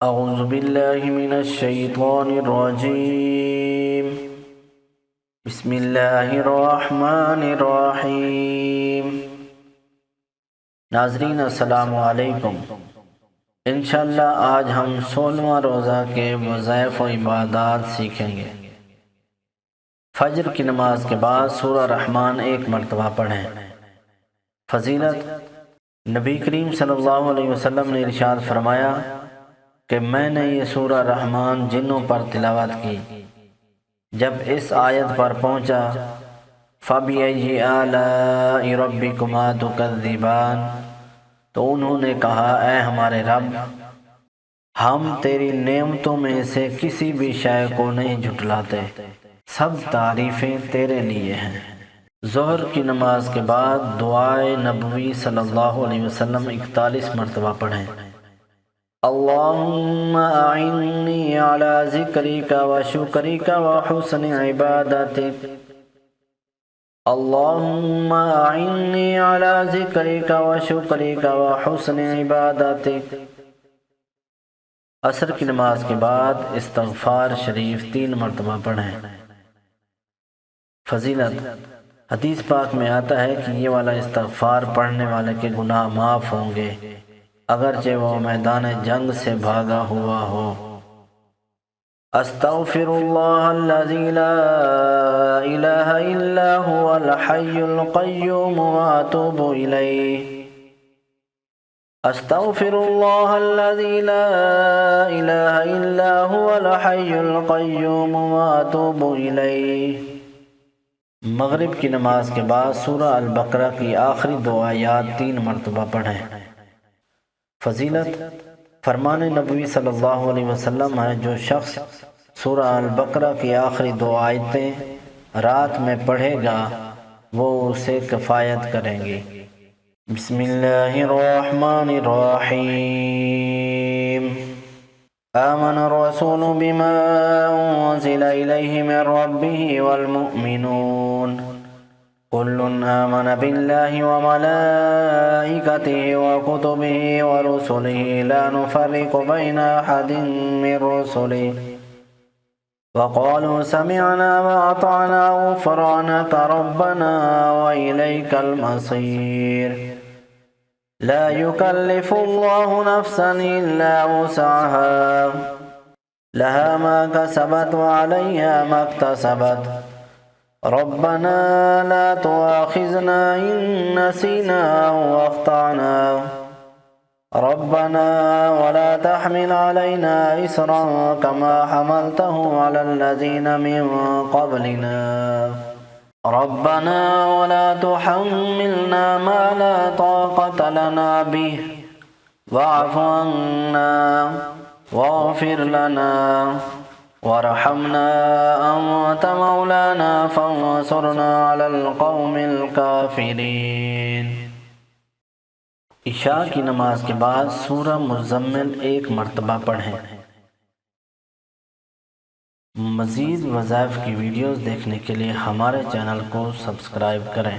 اعوذ باللہ من الشیطان الرجیم بسم اللہ الرحمن الرحیم۔ ناظرین السلام علیکم۔ انشاءاللہ آج ہم 16واں روزہ کے وظائف و عبادات سیکھیں گے۔ فجر کی نماز کے بعد سورہ رحمان ایک مرتبہ پڑھیں۔ فضیلت، نبی کریم صلی اللہ علیہ وسلم نے ارشاد فرمایا کہ میں نے یہ سورہ رحمان جنوں پر تلاوت کی۔ جب اس آیت پر پہنچا فَبِأَيِّ آلَاءِ رَبِّكُمَا تُكَذِّبَانِ، تو انہوں نے کہا اے ہمارے رب، ہم تیری نعمتوں میں سے کسی بھی شے کو نہیں جھٹلاتے، سب تعریفیں تیرے لیے ہیں۔ ظہر کی نماز کے بعد دعائے نبوی صلی اللہ علیہ وسلم 41 مرتبہ پڑھیں۔ اللہم اعنی علی ذکرک و شکرک و حسن عبادتک۔ اللہم اعنی علی ذکرک و شکرک و حسن عبادتک۔ عصر کی نماز کے بعد استغفار شریف 3 مرتبہ پڑھیں۔ فضیلت، حدیث پاک میں آتا ہے کہ یہ والا استغفار پڑھنے والے کے گناہ معاف ہوں گے اگرچہ وہ میدان جنگ سے بھاگا ہوا ہو۔ استغفر اللہ الذی لا الہ الا هو الحی القیوم واتوب الیہ۔ استغفر اللہ الذی لا الہ الا هو الحی القیوم واتوب الیہ۔ مغرب کی نماز کے بعد سورہ البقرہ کی آخری 2 آیات 3 مرتبہ پڑھیں۔ فضیلت، فرمان نبوی صلی اللہ علیہ وسلم ہے جو شخص سورہ البقرہ کی آخری 2 آیتیں رات میں پڑھے گا وہ اسے کفایت کریں گی۔ بسم اللہ الرحمن الرحیم۔ آمن الرسول بما انزل الیہ من ربہ والمؤمنون كل آمن بالله وملائكته وكتبه ورسله لا نفرق بين أحد من رسله وقالوا سمعنا وأطعنا غفرانك ربنا وإليك المصير لا يكلف الله نفسا إلا وسعها لها ما كسبت وعليها ما اكتسبت ربنا لا تؤاخذنا إن نسينا أو أخطأنا ربنا ولا تحمل علينا إصرا كما حملته على الذين من قبلنا ربنا ولا تحملنا ما لا طاقة لنا به واعف عنا واغفر لنا وارحمنا أنت مولانا فانصرنا على القوم الكافرين۔ عشاء کی نماز کے بعد سورہ مزمل 1 مرتبہ پڑھیں۔ مزید وظائف کی ویڈیوز دیکھنے کے لیے ہمارے چینل کو سبسکرائب کریں۔